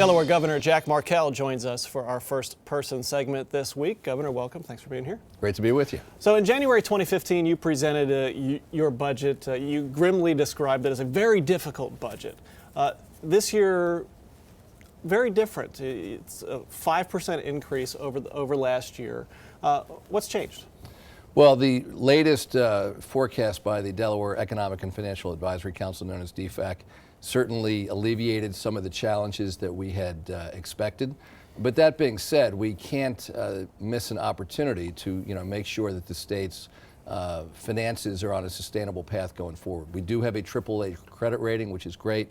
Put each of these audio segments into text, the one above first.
Delaware Governor Jack Markell joins us for our first person segment this week. Governor, welcome. Thanks for being here. Great to be with you. So in January 2015, you presented your budget. You grimly described it as a very difficult budget. This year, very different. It's a 5% increase over last year. What's changed? Well, the latest forecast by the Delaware Economic and Financial Advisory Council, known as DFAC, certainly alleviated some of the challenges that we had expected. But that being said, we can't miss an opportunity to make sure that the state's finances are on a sustainable path going forward. We do have a AAA credit rating, which is great,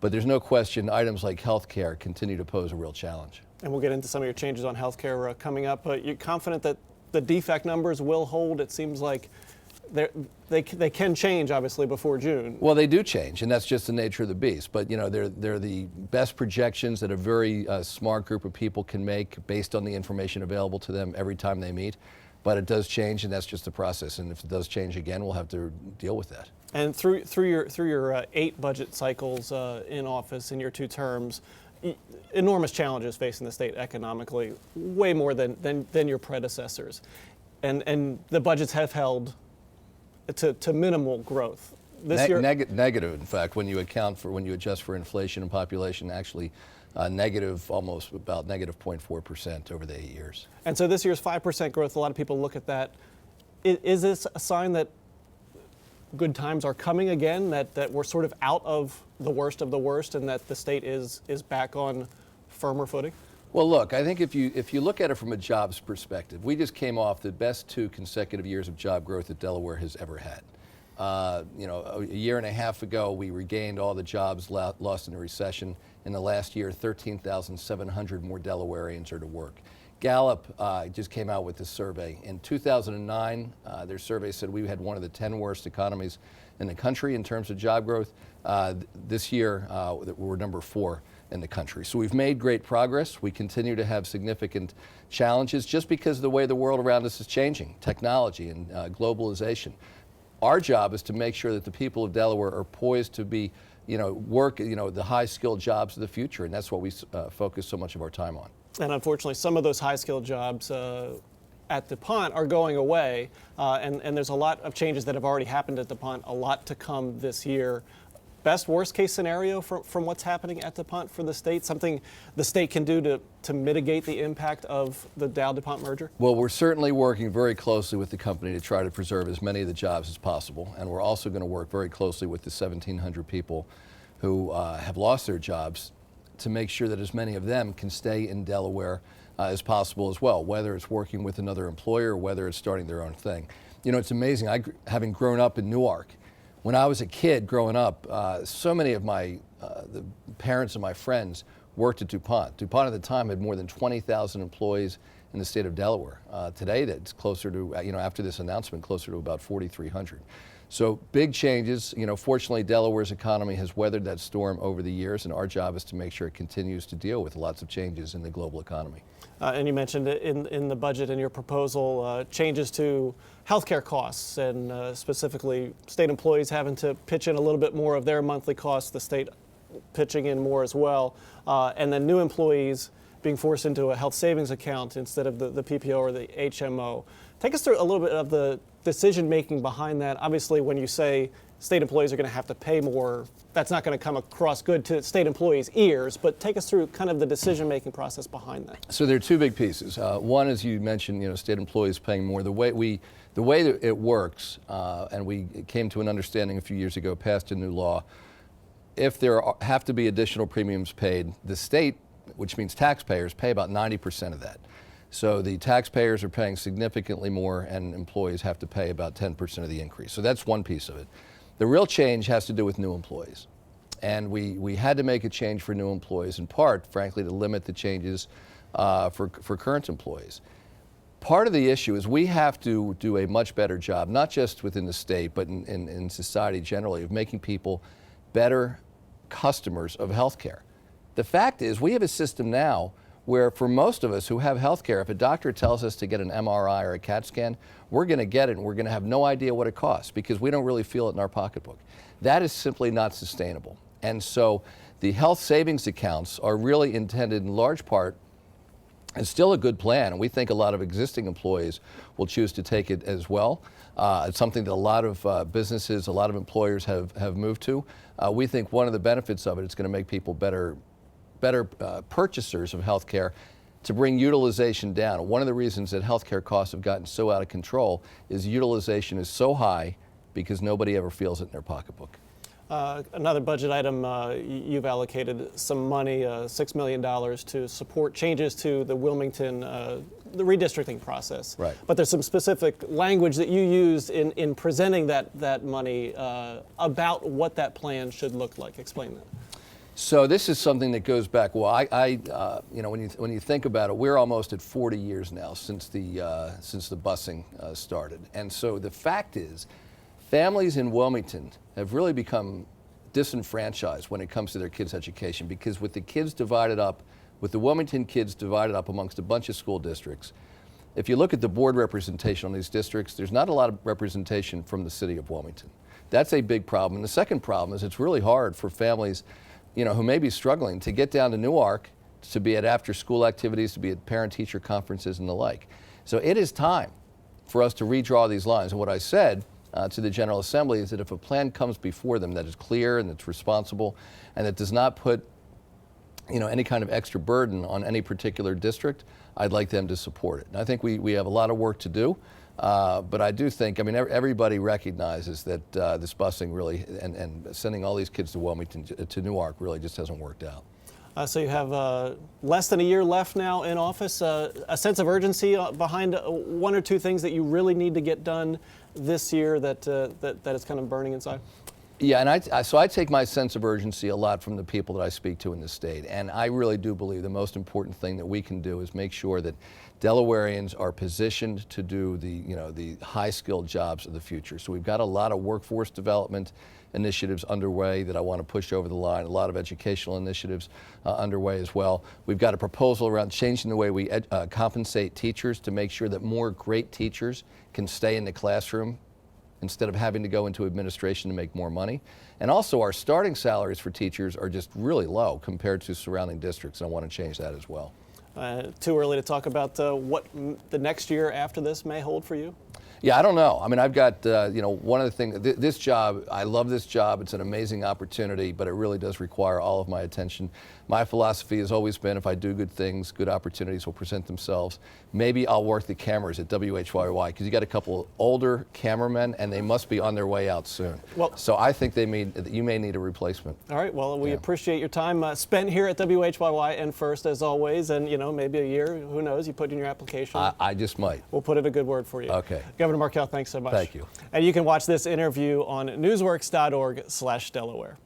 but there's no question items like health care continue to pose a real challenge. And we'll get into some of your changes on health care coming up. You're confident that the DFAC numbers will hold? It seems like they can change, obviously, before June. Well, they do change, and that's just the nature of the beast. But they're the best projections that a very smart group of people can make based on the information available to them every time they meet. But it does change, and that's just the process. And if it does change again, we'll have to deal with that. And through your 8 budget cycles in office in your 2 terms, enormous challenges facing the state economically, way more than your predecessors, and the budgets have held to minimal growth. This year, negative, in fact, when you adjust for inflation and population, actually negative, almost about negative 0.4% over the 8 years. And so this year's 5% growth, a lot of people look at that. Is this a sign that good times are coming again, that we're sort of out of the worst, and that the state is back on firmer footing? Well, look, I think if you look at it from a jobs perspective, we just came off the best 2 consecutive years of job growth that Delaware has ever had. A year and a half ago, we regained all the jobs lost in the recession. In the last year, 13,700 more Delawareans are to work. Gallup just came out with this survey. In 2009, their survey said we had one of the 10 worst economies in the country in terms of job growth. This year, we're number 4 in the country. So we've made great progress. We continue to have significant challenges just because of the way the world around us is changing, technology and globalization. Our job is to make sure that the people of Delaware are poised to be, work, the high-skilled jobs of the future, and that's what we focus so much of our time on. And unfortunately, some of those high-skilled jobs at DuPont are going away, and there's a lot of changes that have already happened at DuPont, a lot to come this year. Best worst case scenario from what's happening at DuPont for the state, something the state can do to mitigate the impact of the Dow-DuPont merger? Well, we're certainly working very closely with the company to try to preserve as many of the jobs as possible, and we're also going to work very closely with the 1,700 people who have lost their jobs to make sure that as many of them can stay in Delaware as possible as well, whether it's working with another employer or whether it's starting their own thing. It's amazing, having grown up in Newark, when I was a kid growing up, so many of the parents of my friends worked at DuPont. DuPont at the time had more than 20,000 employees in the state of Delaware. Today, that's closer to, after this announcement, closer to about 4,300. So big changes. Fortunately, Delaware's economy has weathered that storm over the years, and our job is to make sure it continues to deal with lots of changes in the global economy. And you mentioned in the budget in your proposal changes to healthcare costs, and specifically state employees having to pitch in a little bit more of their monthly costs, the state pitching in more as well, and then new employees being forced into a health savings account instead of the PPO or the HMO. Take us through a little bit of the decision making behind that. Obviously, when you say state employees are going to have to pay more, that's not going to come across good to state employees' ears, but take us through kind of the decision-making process behind that. So there are 2 big pieces. One, as you mentioned, state employees paying more. The way that it works, and we came to an understanding a few years ago, passed a new law. If there have to be additional premiums paid, the state, which means taxpayers, pay about 90% of that. So the taxpayers are paying significantly more, and employees have to pay about 10% of the increase. So that's one piece of it. The real change has to do with new employees. And we had to make a change for new employees, in part, frankly, to limit the changes for current employees. Part of the issue is we have to do a much better job, not just within the state, but in society generally, of making people better customers of health care. The fact is, we have a system now where for most of us who have health care, if a doctor tells us to get an MRI or a CAT scan, we're going to get it and we're going to have no idea what it costs because we don't really feel it in our pocketbook. That is simply not sustainable. And so the health savings accounts are really intended in large part. It's still a good plan, and we think a lot of existing employees will choose to take it as well. It's something that a lot of businesses, a lot of employers have moved to. We think one of the benefits of it is going to make people better purchasers of health care to bring utilization down. One of the reasons that healthcare costs have gotten so out of control is utilization is so high because nobody ever feels it in their pocketbook. Another budget item, you've allocated some money, $6 million, to support changes to the Wilmington, the redistricting process. Right. But there's some specific language that you used in presenting that money about what that plan should look like. Explain that. So this is something that goes back. Well, when you think about it, we're almost at 40 years now since the busing started, and so the fact is, families in Wilmington have really become disenfranchised when it comes to their kids' education, because with the Wilmington kids divided up amongst a bunch of school districts, if you look at the board representation on these districts, there's not a lot of representation from the city of Wilmington. That's a big problem. And the second problem is it's really hard for families, who may be struggling to get down to Newark to be at after-school activities, to be at parent-teacher conferences and the like. So it is time for us to redraw these lines. And what I said to the General Assembly is that if a plan comes before them that is clear and that's responsible and that does not put any kind of extra burden on any particular district, I'd like them to support it. And I think we have a lot of work to do, but I do think, everybody recognizes that this busing really and sending all these kids to Wilmington, to Newark, really just hasn't worked out. So you have less than a year left now in office. A sense of urgency behind one or two things that you really need to get done this year that is kind of burning inside? Yeah, and so I take my sense of urgency a lot from the people that I speak to in the state, and I really do believe the most important thing that we can do is make sure that Delawareans are positioned to do the high-skilled jobs of the future. So we've got a lot of workforce development initiatives underway that I want to push over the line, a lot of educational initiatives underway as well. We've got a proposal around changing the way we compensate teachers to make sure that more great teachers can stay in the classroom instead of having to go into administration to make more money. And also our starting salaries for teachers are just really low compared to surrounding districts, and I want to change that as well. Too early to talk about what the next year after this may hold for you? Yeah, I don't know. I've got, one of the things, this job, I love this job. It's an amazing opportunity, but it really does require all of my attention. My philosophy has always been if I do good things, good opportunities will present themselves. Maybe I'll work the cameras at WHYY, because you got a couple older cameramen and they must be on their way out soon. Well, so I think you may need a replacement. All right, well, we appreciate your time spent here at WHYY and First, as always, and maybe a year, who knows, you put in your application. I just might. We'll put in a good word for you. Okay. Governor Markell, thanks so much. Thank you. And you can watch this interview on newsworks.org/Delaware.